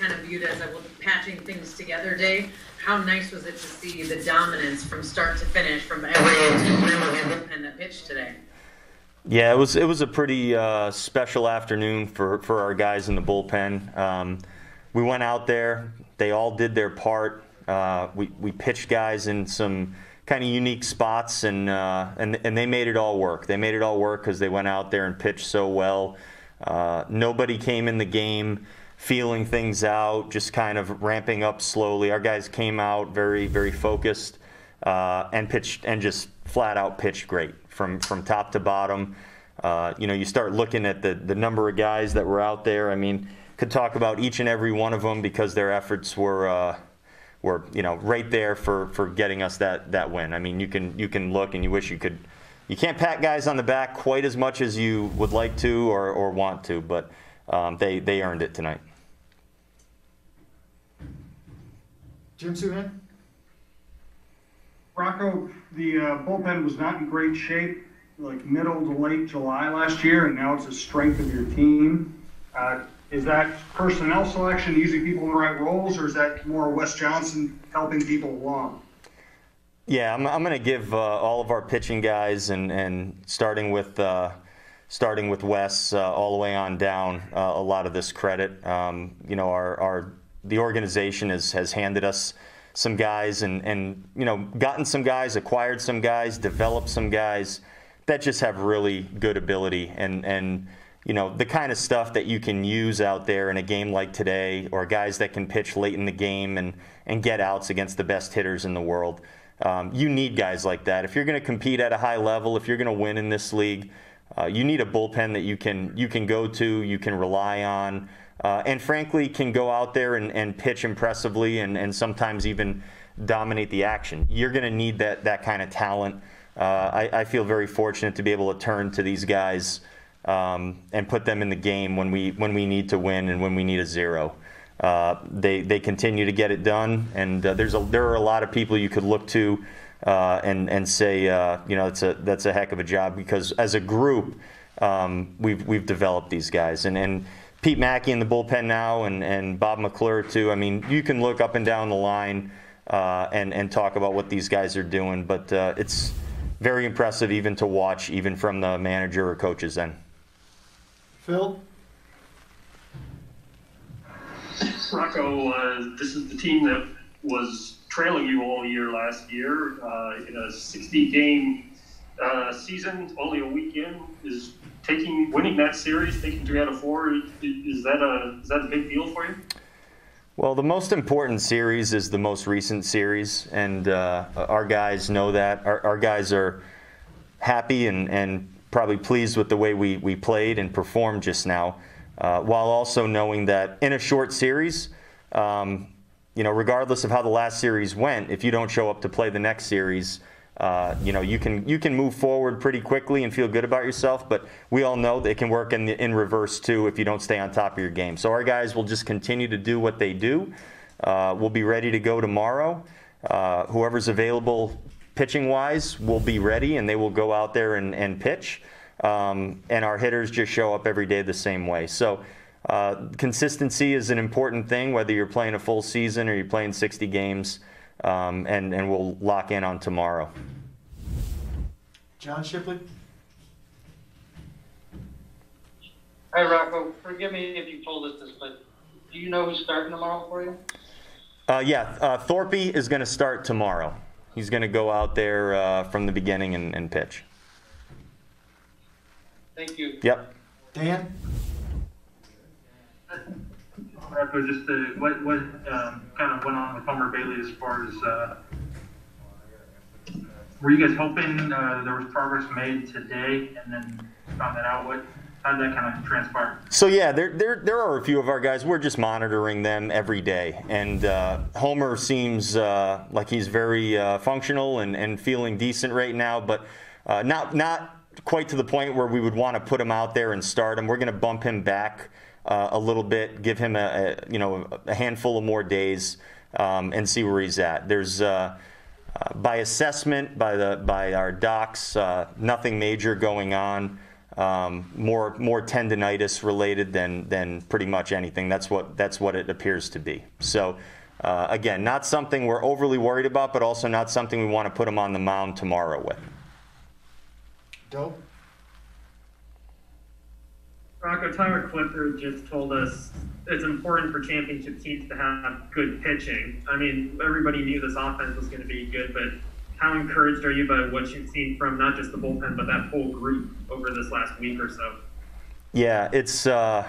kind of viewed as a patching things together day. How nice was it to see the dominance from start to finish from every member of the bullpen that pitched today? Yeah, it was a pretty special afternoon for our guys in the bullpen. We went out there. They all did their part. We pitched guys in some kind of unique spots, and they made it all work. They made it all work because they went out there and pitched so well. Nobody came in the game feeling things out, just kind of ramping up slowly. Our guys came out very, very focused and pitched, and just flat out pitched great from top to bottom. You start looking at the number of guys that were out there. I mean, could talk about each and every one of them because their efforts were right there for getting us that win. I mean, you can look and you wish you could. You can't pat guys on the back quite as much as you would like to or want to, but they earned it tonight. Jim Suhan? Rocco, the bullpen was not in great shape, like middle to late July last year, and now it's a strength of your team. Is that personnel selection, using people in the right roles, or is that more Wes Johnson helping people along? Yeah, I'm going to give all of our pitching guys and starting with Wes all the way on down a lot of this credit. The organization has handed us some guys and gotten some guys, acquired some guys, developed some guys that just have really good ability and the kind of stuff that you can use out there in a game like today, or guys that can pitch late in the game and get outs against the best hitters in the world. You need guys like that. If you're going to compete at a high level, if you're going to win in this league, you need a bullpen that you can go to, you can rely on, and frankly can go out there and pitch impressively and sometimes even dominate the action. You're going to need that kind of talent. I feel very fortunate to be able to turn to these guys and put them in the game when we need to win and when we need a zero. They continue to get it done, and there are a lot of people you could look to and say that's a heck of a job, because as a group we've developed these guys and Pete Mackey in the bullpen now and Bob McClure too. I mean, you can look up and down the line and talk about what these guys are doing, but it's very impressive even to watch, even from the manager or coach's end. Phil? Rocco, this is the team that was trailing you all year last year in a 60-game season. Only a week in, is winning that series, taking 3 out of 4. Is that a big deal for you? Well, the most important series is the most recent series, and our guys know that. Our guys are happy and probably pleased with the way we played and performed just now. While also knowing that in a short series, regardless of how the last series went, if you don't show up to play the next series, you can move forward pretty quickly and feel good about yourself. But we all know that it can work in reverse too if you don't stay on top of your game. So our guys will just continue to do what they do. We'll be ready to go tomorrow. Whoever's available pitching-wise will be ready, and they will go out there and pitch. And our hitters just show up every day the same way. So consistency is an important thing, whether you're playing a full season or you're playing 60 games, and we'll lock in on tomorrow. John Shipley? Hi, Rocco. Forgive me if you told us this, but do you know who's starting tomorrow for you? Thorpe is going to start tomorrow. He's going to go out there from the beginning and pitch. Thank you. Yep. Dan? Rocco, just what kind of went on with Homer Bailey as far as were you guys hoping there was progress made today and then found that out? How did that kind of transpire? So yeah, there are a few of our guys. We're just monitoring them every day, and Homer seems like he's very functional and feeling decent right now, but not quite to the point where we would want to put him out there and start him. We're going to bump him back a little bit, give him a handful of more days, and see where he's at. There's by assessment by our docs, nothing major going on. more tendonitis related than pretty much anything. That's what it appears to be. So again, not something we're overly worried about, but also not something we want to put him on the mound tomorrow with. Dope. Rocco, Tyler Clifford just told us it's important for championship teams to have good pitching. I mean, everybody knew this offense was going to be good, but how encouraged are you by what you've seen from not just the bullpen, but that whole group over this last week or so? Yeah, it's well,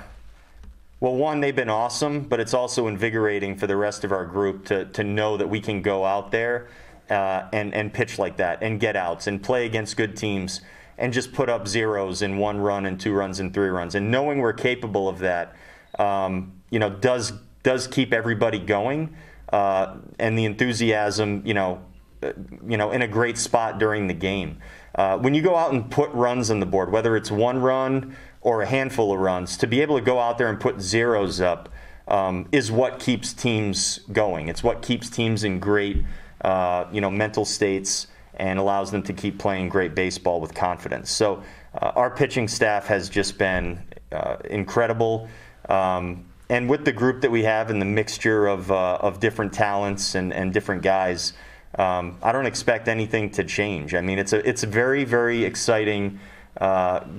one, they've been awesome, but it's also invigorating for the rest of our group to know that we can go out there and pitch like that and get outs and play against good teams and just put up zeros in 1 run and 2 runs and 3 runs. And knowing we're capable of that, does keep everybody going, and the enthusiasm, in a great spot during the game. When you go out and put runs on the board, whether it's 1 run or a handful of runs, to be able to go out there and put zeros up is what keeps teams going. It's what keeps teams in great, mental states and allows them to keep playing great baseball with confidence. So our pitching staff has just been incredible. And with the group that we have and the mixture of different talents and different guys, I don't expect anything to change. I mean, it's a very, very exciting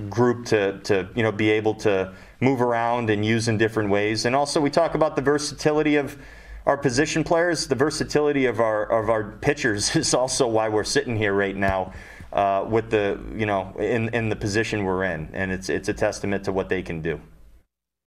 group to be able to move around and use in different ways. And also, we talk about the versatility of our position players. The versatility of our pitchers is also why we're sitting here right now with the in the position we're in, and it's a testament to what they can do.